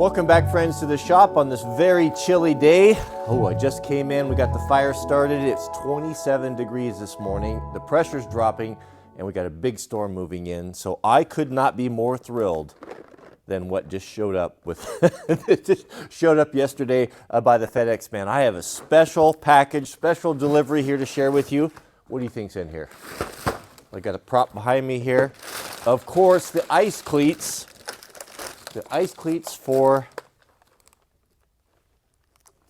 Welcome back, friends, to the shop on this very chilly day. Oh, I just came in, we got the fire started. It's 27 degrees this morning. The pressure's dropping and we got a big storm moving in. So I could not be more thrilled than what just showed up with just showed up yesterday by the FedEx man. I have a special package, special delivery here to share with you. What do you think's in here? I got a prop behind me here. Of course, the ice cleats. The ice cleats for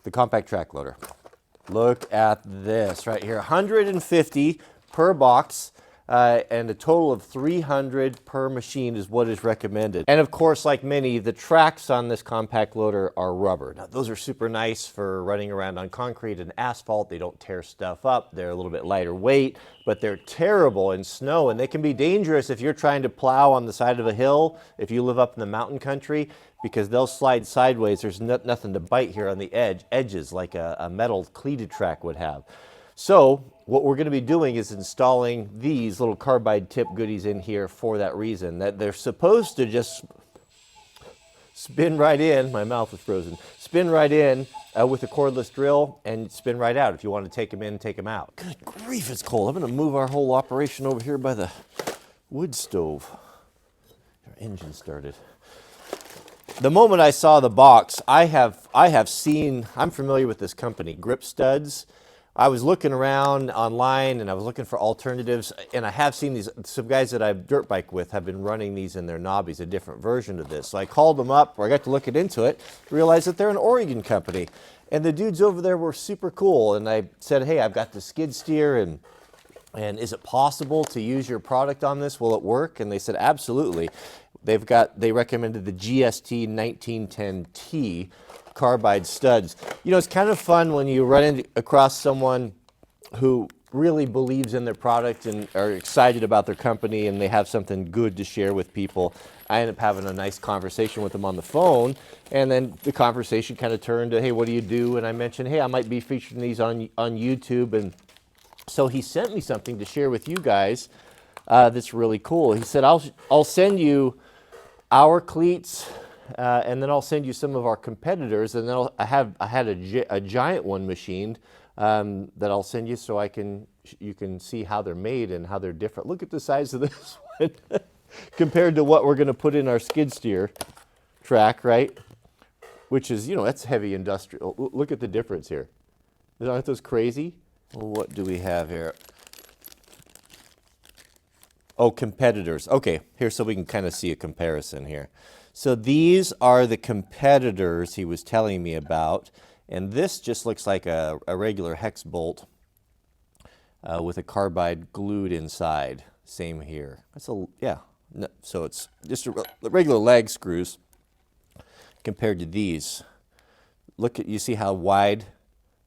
the compact track loader. Look at this right here, 150 per box, and a total of 300 per machine is what is recommended. And of course, like many, the tracks on this compact loader are rubber. Now, those are super nice for running around on concrete and asphalt. They don't tear stuff up. They're a little bit lighter weight, but they're terrible in snow, and they can be dangerous if you're trying to plow on the side of a hill, if you live up in the mountain country, because they'll slide sideways. There's nothing to bite here on the edges like a metal cleated track would have. So what we're going to be doing is installing these little carbide tip goodies in here for that reason, that they're supposed to just spin right in. My mouth is frozen. Spin right in with a cordless drill and spin right out if you want to take them in, take them out. Good grief, it's cold. I'm going to move our whole operation over here by the wood stove. Our engine started. The moment I saw the box, I have seen, I'm familiar with this company, Grip Studs. I was looking around online and I was looking for alternatives, and I have seen these, some guys that I've dirt bike with have been running these in their knobbies, a different version of this. So I called them up, or I got to looking into it, realized that they're an Oregon company. And the dudes over there were super cool. And I said, hey, I've got the skid steer, and is it possible to use your product on this? Will it work? And they said, absolutely. They recommended the GST 1910T carbide studs. You know, it's kind of fun when you run across someone who really believes in their product and are excited about their company, and they have something good to share with people. I ended up having a nice conversation with them on the phone, and then the conversation kind of turned to, hey, what do you do? And I mentioned, hey, I might be featuring these on YouTube. And so he sent me something to share with you guys that's really cool. He said, I'll send you our cleats, and then I'll send you some of our competitors, and then I had a giant one machined that I'll send you so you can see how they're made and how they're different. Look at the size of this one compared to what we're going to put in our skid steer track, right? Which is, you know, that's heavy industrial. Look at the difference here. Aren't those crazy? Well, what do we have here? Oh, competitors. Okay, here, so we can kind of see a comparison here. So these are the competitors he was telling me about, and this just looks like a regular hex bolt with a carbide glued inside. Same here. So it's just a regular lag screws compared to these. You see how wide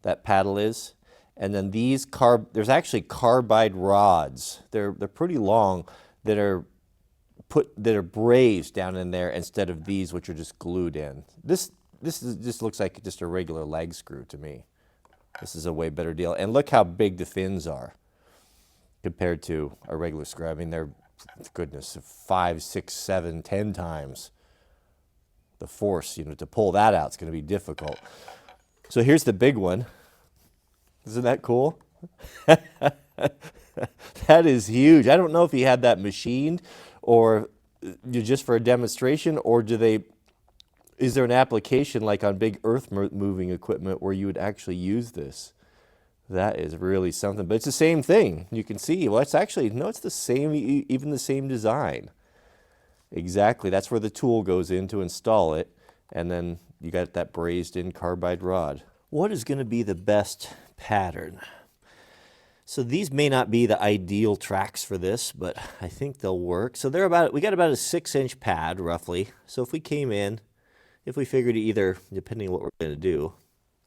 that paddle is? And then these there's actually carbide rods. They're pretty long that are brazed down in there instead of these, which are just glued in. This just looks like just a regular lag screw to me. This is a way better deal. And look how big the fins are compared to a regular screw. I mean, they're, goodness, 5, 6, 7, 10 times the force. You know, to pull that out, it's going to be difficult. So here's the big one. Isn't that cool? That is huge. I don't know if he had that machined or just for a demonstration, or is there an application like on big earth moving equipment where you would actually use this? That is really something. But it's the same thing. You can see, well, it's actually, no, it's the same, even the same design. Exactly. That's where the tool goes in to install it. And then you got that brazed in carbide rod. What is going to be the best pattern? So these may not be the ideal tracks for this, but I think they'll work. So we got about a 6-inch pad roughly. So if we came in, if we figured either, depending on what we're going to do,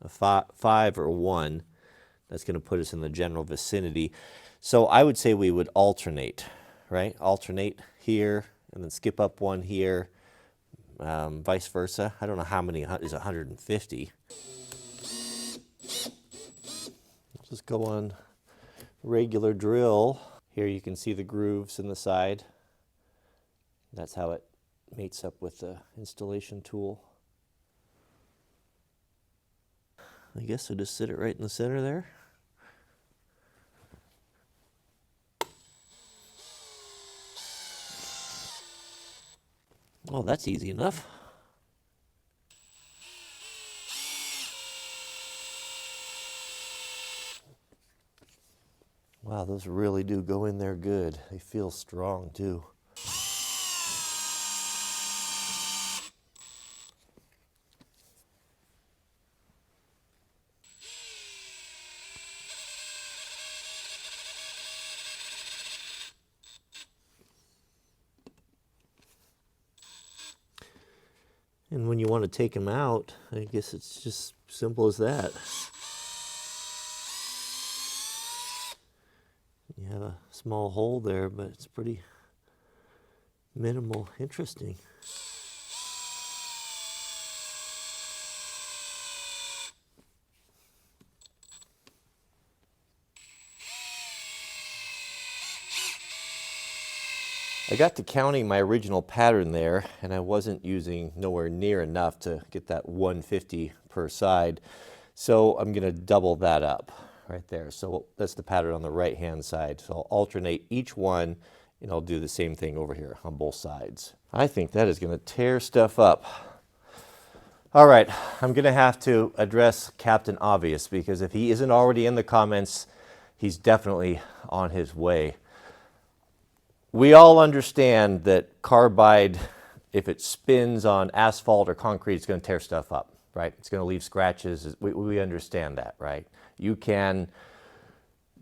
a 5 or 1, that's going to put us in the general vicinity. So I would say we would alternate, right? Alternate here and then skip up one here, vice versa. I don't know how many is 150. Just go on regular drill. Here you can see the grooves in the side. That's how it mates up with the installation tool. I guess I'll just sit it right in the center there. Oh, that's easy enough. Wow, those really do go in there good. They feel strong too. And when you want to take them out, I guess it's just simple as that. You have a small hole there, but it's pretty minimal. Interesting. I got to counting my original pattern there, and I wasn't using nowhere near enough to get that 150 per side. So I'm going to double that up right there. So that's the pattern on the right-hand side. So I'll alternate each one, and I'll do the same thing over here on both sides. I think that is going to tear stuff up. All right, I'm going to have to address Captain Obvious, because if he isn't already in the comments, he's definitely on his way. We all understand that carbide, if it spins on asphalt or concrete, it's going to tear stuff up, right? It's going to leave scratches. We understand that, right? You can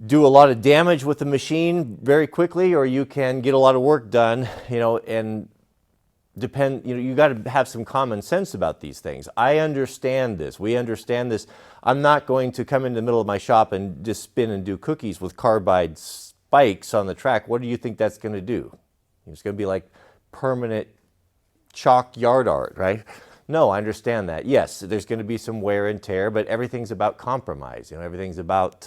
do a lot of damage with the machine very quickly, or you can get a lot of work done, and you got to have some common sense about these things. I understand this. We understand this. I'm not going to come in the middle of my shop and just spin and do cookies with carbide spikes on the track. What do you think that's going to do? It's going to be like permanent chalk yard art, right? No, I understand that. Yes, there's going to be some wear and tear, but everything's about compromise. Everything's about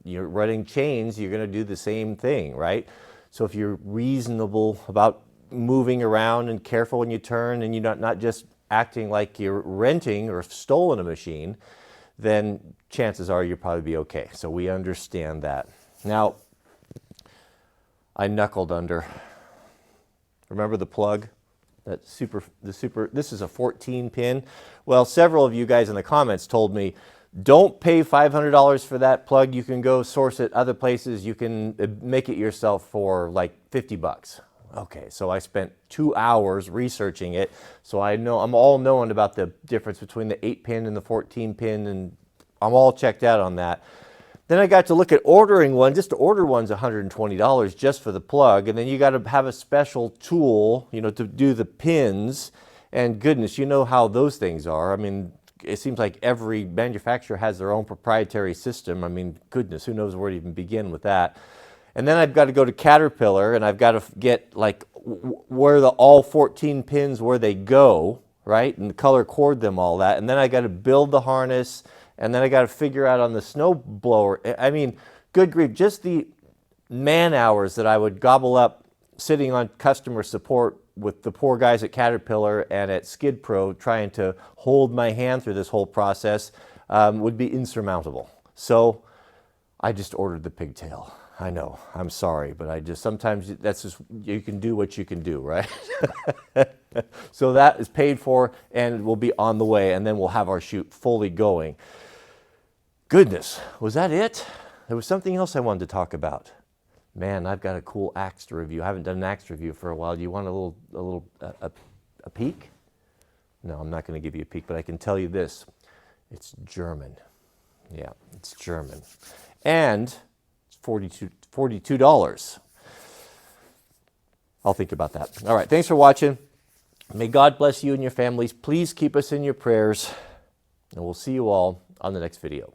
you're running chains. You're going to do the same thing, right? So if you're reasonable about moving around and careful when you turn, and you're not just acting like you're renting or stolen a machine, then chances are you'll probably be okay. So we understand that. Now, I knuckled under. Remember the plug? This is a 14 pin. Well, several of you guys in the comments told me, don't pay $500 for that plug. You can go source it other places. You can make it yourself for like 50 bucks. Okay, so I spent 2 hours researching it. So I'm all knowing about the difference between the 8 pin and the 14 pin, and I'm all checked out on that. Then I got to look at ordering one. Just to order one's $120 just for the plug. And then you got to have a special tool, to do the pins. And goodness, you know how those things are. I mean, it seems like every manufacturer has their own proprietary system. I mean, goodness, who knows where to even begin with that. And then I've got to go to Caterpillar, and I've got to get like where all 14 pins, where they go, right? And color cord them, all that. And then I got to build the harness. And then I got to figure out on the snow blower. I mean, good grief, just the man hours that I would gobble up sitting on customer support with the poor guys at Caterpillar and at Skid Pro trying to hold my hand through this whole process would be insurmountable. So I just ordered the pigtail. I know, I'm sorry, but sometimes that's just, you can do what you can do, right? So that is paid for and will be on the way, and then we'll have our shoot fully going. Goodness, was that it? There was something else I wanted to talk about. Man, I've got a cool axe to review. I haven't done an axe review for a while. Do you want a peek? No, I'm not going to give you a peek, but I can tell you this. It's German. Yeah, it's German. And it's $42. I'll think about that. All right, thanks for watching. May God bless you and your families. Please keep us in your prayers, and we'll see you all on the next video.